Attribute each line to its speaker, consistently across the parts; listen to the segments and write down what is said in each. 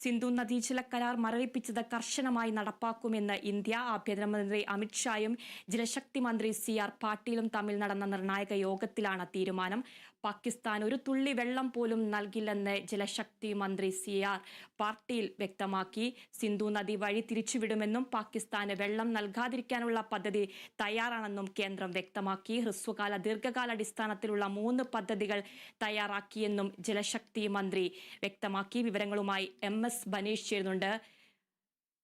Speaker 1: സിന്ധു നദീജല കരാർ മരവിപ്പിച്ചത് കർശനമായി നടപ്പാക്കുമെന്ന് ഇന്ത്യ. ആഭ്യന്തരമന്ത്രി അമിത്ഷായും ജലശക്തി മന്ത്രി CR പാട്ടീലും തമ്മിൽ നടന്ന നിർണായക യോഗത്തിലാണ് തീരുമാനം. പാകിസ്ഥാൻ ഒരു തുള്ളി വെള്ളം പോലും നൽകില്ലെന്ന് ജലശക്തി മന്ത്രി CR പാട്ടീൽ വ്യക്തമാക്കി. സിന്ധു നദി വഴി തിരിച്ചുവിടുമെന്നും പാകിസ്ഥാന് വെള്ളം നൽകാതിരിക്കാനുള്ള പദ്ധതി തയ്യാറാണെന്നും കേന്ദ്രം വ്യക്തമാക്കി. ഹ്രസ്വകാല ദീർഘകാലാടിസ്ഥാനത്തിലുള്ള 3 പദ്ധതികൾ തയ്യാറാക്കിയെന്നും ജലശക്തി മന്ത്രി വ്യക്തമാക്കി. വിവരങ്ങളുമായി MS ബനീഷ് ചേരുന്നുണ്ട്.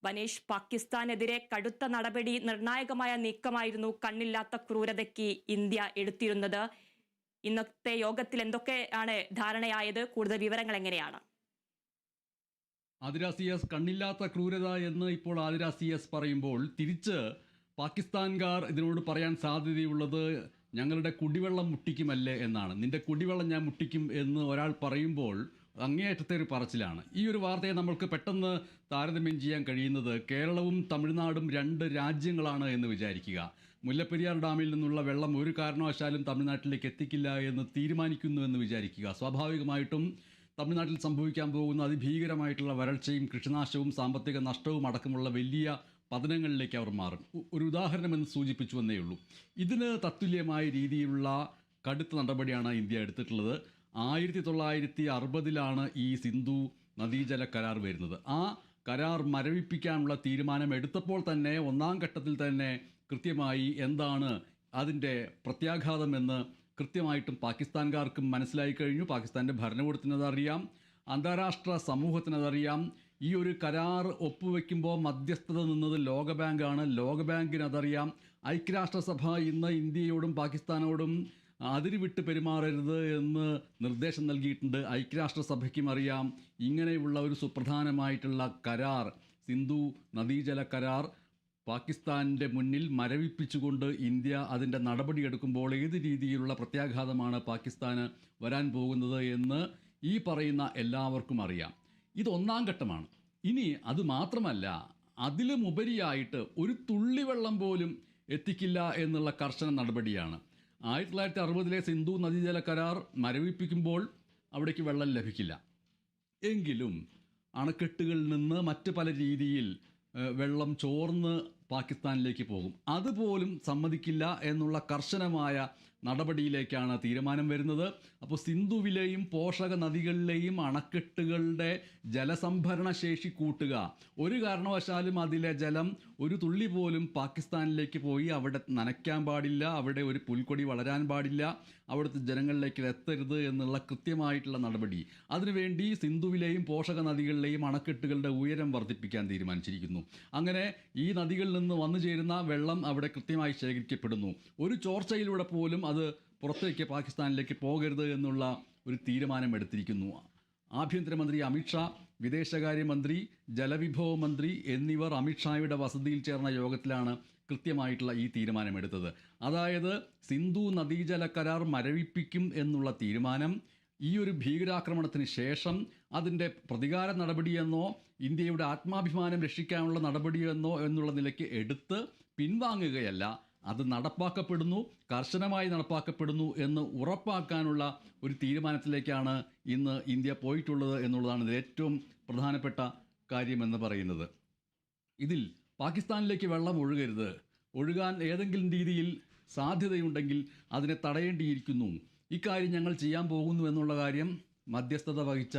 Speaker 1: ബനീഷ്, പാകിസ്ഥാനെതിരെ കടുത്ത നടപടി, നിർണായകമായ നീക്കമായിരുന്നു കണ്ണില്ലാത്ത ക്രൂരതയ്ക്ക് ഇന്ത്യ എടുത്തിരുന്നത്. ഇന്നത്തെ യോഗത്തിൽ എന്തൊക്കെയാണ് ധാരണയായത്? കൂടുതൽ വിവരങ്ങൾ എങ്ങനെയാണ്?
Speaker 2: ആതിര CS കണ്ണില്ലാത്ത ക്രൂരത എന്ന് ഇപ്പോൾ ആതിര CS പറയുമ്പോൾ തിരിച്ച് പാകിസ്ഥാൻകാർ ഇതിനോട് പറയാൻ സാധ്യതയുള്ളത് ഞങ്ങളുടെ കുടിവെള്ളം മുട്ടിക്കുമല്ലേ എന്നാണ്. നിന്റെ കുടിവെള്ളം ഞാൻ മുട്ടിക്കും എന്ന് ഒരാൾ പറയുമ്പോൾ അങ്ങേയറ്റത്തെ ഒരു പറച്ചിലാണ്. ഈ ഒരു വാർത്തയെ നമ്മൾക്ക് പെട്ടെന്ന് താരതമ്യം ചെയ്യാൻ കഴിയുന്നത് കേരളവും തമിഴ്നാടും 2 രാജ്യങ്ങളാണ് എന്ന് വിചാരിക്കുക. മുല്ലപ്പെരിയാർ ഡാമിൽ നിന്നുള്ള വെള്ളം ഒരു കാരണവശാലും തമിഴ്നാട്ടിലേക്ക് എത്തിക്കില്ല എന്ന് തീരുമാനിക്കുന്നു എന്ന് വിചാരിക്കുക. സ്വാഭാവികമായിട്ടും തമിഴ്നാട്ടിൽ സംഭവിക്കാൻ പോകുന്ന അതിഭീകരമായിട്ടുള്ള വരൾച്ചയും കൃഷിനാശവും സാമ്പത്തിക നഷ്ടവും അടക്കമുള്ള വലിയ പതനങ്ങളിലേക്ക് അവർ മാറും. ഒരു ഉദാഹരണമെന്ന് സൂചിപ്പിച്ചു എന്നേ ഉള്ളൂ. ഇതിന് തത്തുല്യമായ രീതിയിലുള്ള കടുത്ത നടപടിയാണ് ഇന്ത്യ എടുത്തിട്ടുള്ളത്. 1960 ഈ സിന്ധു നദീജല കരാർ വരുന്നത്. ആ കരാർ മരവിപ്പിക്കാനുള്ള തീരുമാനം എടുത്തപ്പോൾ തന്നെ 1ാം ഘട്ടത്തിൽ തന്നെ കൃത്യമായി എന്താണ് അതിൻ്റെ പ്രത്യാഘാതമെന്ന് കൃത്യമായിട്ടും പാകിസ്ഥാൻകാർക്കും മനസ്സിലായി കഴിഞ്ഞു. പാകിസ്ഥാൻ്റെ ഭരണകൂടത്തിനതറിയാം, അന്താരാഷ്ട്ര സമൂഹത്തിനതറിയാം. ഈ ഒരു കരാർ ഒപ്പുവെക്കുമ്പോൾ മധ്യസ്ഥത നിന്നത് ലോകബാങ്കാണ്. ലോകബാങ്കിനതറിയാം. ഐക്യരാഷ്ട്രസഭ ഇന്ന് ഇന്ത്യയോടും പാകിസ്ഥാനോടും അതിരുവിട്ട് പെരുമാറരുത് എന്ന് നിർദ്ദേശം നൽകിയിട്ടുണ്ട്. ഐക്യരാഷ്ട്രസഭയ്ക്കും അറിയാം ഇങ്ങനെയുള്ള ഒരു സുപ്രധാനമായിട്ടുള്ള കരാർ, സിന്ധു നദീജല കരാർ പാകിസ്ഥാൻ്റെ മുന്നിൽ മരവിപ്പിച്ചുകൊണ്ട് ഇന്ത്യ അതിൻ്റെ നടപടിയെടുക്കുമ്പോൾ ഏത് രീതിയിലുള്ള പ്രത്യാഘാതമാണ് പാകിസ്ഥാന് വരാൻ പോകുന്നത് എന്ന് ഈ പറയുന്ന എല്ലാവർക്കും അറിയാം. ഇത് 1ാം ഘട്ടമാണ്. ഇനി അത് മാത്രമല്ല, അതിലും ഉപരിയായിട്ട് ഒരു തുള്ളി വെള്ളം പോലും എത്തിക്കില്ല എന്നുള്ള കർശന നടപടിയാണ്. 1960 സിന്ധു നദീജല കരാർ മരവിപ്പിക്കുമ്പോൾ അവിടേക്ക് വെള്ളം ലഭിക്കില്ല. എങ്കിലും അണക്കെട്ടുകളിൽ നിന്ന് മറ്റ് പല രീതിയിൽ വെള്ളം ചോർന്ന് പാകിസ്ഥാനിലേക്ക് പോകും. അതുപോലും സമ്മതിക്കില്ല എന്നുള്ള കർശനമായ നടപടിയിലേക്കാണ് തീരുമാനം വരുന്നത്. അപ്പോൾ സിന്ധുവിലെയും പോഷക നദികളിലെയും അണക്കെട്ടുകളുടെ ജലസംഭരണ ശേഷി കൂട്ടുക, ഒരു കാരണവശാലും അതിലെ ജലം ഒരു തുള്ളി പോലും പാകിസ്ഥാനിലേക്ക് പോയി അവിടെ നനയ്ക്കാൻ പാടില്ല, അവിടെ ഒരു പുൽക്കൊടി വളരാൻ പാടില്ല, അവിടുത്തെ ജനങ്ങളിലേക്ക് എത്തരുത് എന്നുള്ള കൃത്യമായിട്ടുള്ള നടപടി. അതിനുവേണ്ടി സിന്ധുവിലെയും പോഷക നദികളിലെയും അണക്കെട്ടുകളുടെ ഉയരം വർദ്ധിപ്പിക്കാൻ തീരുമാനിച്ചിരിക്കുന്നു. അങ്ങനെ ഈ നദികളിൽ നിന്ന് വന്നു ചേരുന്ന വെള്ളം അവിടെ കൃത്യമായി ശേഖരിക്കപ്പെടുന്നു. ഒരു ചോർച്ചയിലൂടെ പോലും അത് പുറത്തേക്ക് പാകിസ്ഥാനിലേക്ക് പോകരുത് എന്നുള്ള ഒരു തീരുമാനം എടുത്തിരിക്കുന്നു. ആഭ്യന്തരമന്ത്രി അമിത്ഷാ, വിദേശകാര്യമന്ത്രി, ജലവിഭവ മന്ത്രി എന്നിവർ അമിത്ഷായുടെ വസതിയിൽ ചേർന്ന യോഗത്തിലാണ് കൃത്യമായിട്ടുള്ള ഈ തീരുമാനമെടുത്തത്. അതായത് സിന്ധു നദീജല കരാർ മരവിപ്പിക്കും എന്നുള്ള തീരുമാനം ഈ ഒരു ഭീകരാക്രമണത്തിന് ശേഷം അതിൻ്റെ പ്രതികാര നടപടിയെന്നോ ഇന്ത്യയുടെ ആത്മാഭിമാനം രക്ഷിക്കാനുള്ള നടപടിയെന്നോ എന്നുള്ള നിലയ്ക്ക് എടുത്ത് പിൻവാങ്ങുകയല്ല, അത് നടപ്പാക്കപ്പെടുന്നു, കർശനമായി നടപ്പാക്കപ്പെടുന്നു എന്ന് ഉറപ്പാക്കാനുള്ള ഒരു തീരുമാനത്തിലേക്കാണ് ഇന്ന് ഇന്ത്യ പോയിട്ടുള്ളത് എന്നുള്ളതാണ് ഇതിൽ ഏറ്റവും പ്രധാനപ്പെട്ട കാര്യമെന്ന് പറയുന്നത്. ഇതിൽ പാകിസ്ഥാനിലേക്ക് വെള്ളം ഒഴുകാൻ ഏതെങ്കിലും രീതിയിൽ സാധ്യതയുണ്ടെങ്കിൽ അതിനെ തടയേണ്ടിയിരിക്കുന്നു. ഇക്കാര്യം ഞങ്ങൾ ചെയ്യാൻ പോകുന്നു എന്നുള്ള കാര്യം മധ്യസ്ഥത വഹിച്ച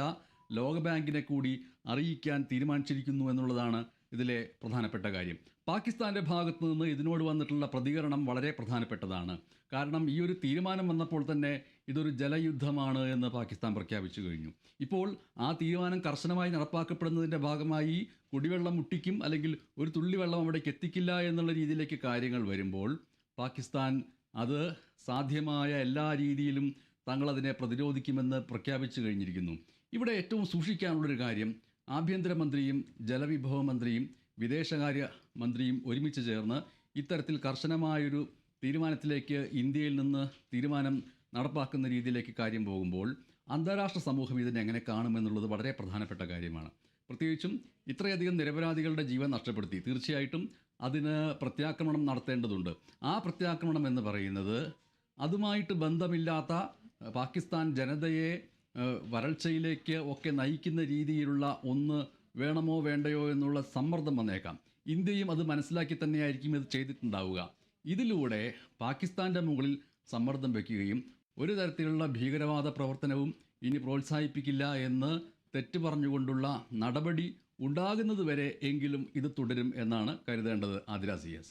Speaker 2: ലോകബാങ്കിനെ കൂടി അറിയിക്കാൻ തീരുമാനിച്ചിരിക്കുന്നു എന്നുള്ളതാണ് ഇതിലെ പ്രധാനപ്പെട്ട കാര്യം. പാകിസ്ഥാൻ്റെ ഭാഗത്തു നിന്ന് ഇതിനോട് വന്നിട്ടുള്ള പ്രതികരണം വളരെ പ്രധാനപ്പെട്ടതാണ്. കാരണം ഈ ഒരു തീരുമാനം വന്നപ്പോൾ തന്നെ ഇതൊരു ജലയുദ്ധമാണ് എന്ന് പാകിസ്ഥാൻ പ്രഖ്യാപിച്ചു കഴിഞ്ഞു. ഇപ്പോൾ ആ തീരുമാനം കർശനമായി നടപ്പാക്കപ്പെടുന്നതിൻ്റെ ഭാഗമായി കുടിവെള്ളം മുട്ടിക്കും, അല്ലെങ്കിൽ ഒരു തുള്ളി വെള്ളം അവിടേക്ക് എത്തിക്കില്ല എന്നുള്ള രീതിയിലേക്ക് കാര്യങ്ങൾ വരുമ്പോൾ പാകിസ്ഥാൻ അത് സാധ്യമായ എല്ലാ രീതിയിലും തങ്ങളതിനെ പ്രതിരോധിക്കുമെന്ന് പ്രഖ്യാപിച്ചു കഴിഞ്ഞിരിക്കുന്നു. ഇവിടെ ഏറ്റവും സൂക്ഷിക്കാനുള്ളൊരു കാര്യം, ആഭ്യന്തരമന്ത്രിയും ജലവിഭവ മന്ത്രിയും വിദേശകാര്യ മന്ത്രിയും ഒരുമിച്ച് ചേർന്ന് ഇത്തരത്തിൽ കർശനമായൊരു തീരുമാനത്തിലേക്ക് ഇന്ത്യയിൽ നിന്ന് തീരുമാനം നടപ്പാക്കുന്ന രീതിയിലേക്ക് കാര്യം പോകുമ്പോൾ അന്താരാഷ്ട്ര സമൂഹം ഇതിനെ എങ്ങനെ കാണുമെന്നുള്ളത് വളരെ പ്രധാനപ്പെട്ട കാര്യമാണ്. പ്രത്യേകിച്ചും ഇത്രയധികം നിരപരാധികളുടെ ജീവൻ നഷ്ടപ്പെടുത്തി, തീർച്ചയായിട്ടും അതിന് പ്രത്യാക്രമണം നടത്തേണ്ടതുണ്ട്. ആ പ്രത്യാക്രമണം എന്ന് പറയുന്നത് അതുമായിട്ട് ബന്ധമില്ലാത്ത പാകിസ്ഥാൻ ജനതയെ വരൾച്ചയിലേക്ക് ഒക്കെ നയിക്കുന്ന രീതിയിലുള്ള ഒന്ന് വേണമോ വേണ്ടയോ എന്നുള്ള സമ്മർദ്ദം വന്നേക്കാം. ഇന്ത്യയും അത് മനസ്സിലാക്കി തന്നെയായിരിക്കും ഇത് ചെയ്തിട്ടുണ്ടാവുക. ഇതിലൂടെ പാകിസ്ഥാൻ്റെ മുകളിൽ സമ്മർദ്ദം വയ്ക്കുകയും ഒരു തരത്തിലുള്ള ഭീകരവാദ പ്രവർത്തനവും ഇനി പ്രോത്സാഹിപ്പിക്കില്ല എന്ന് തെറ്റ് പറഞ്ഞുകൊണ്ടുള്ള നടപടി ഉണ്ടാകുന്നത് വരെ എങ്കിലും ഇത് തുടരും എന്നാണ് കരുതേണ്ടത്. ആതിര CS.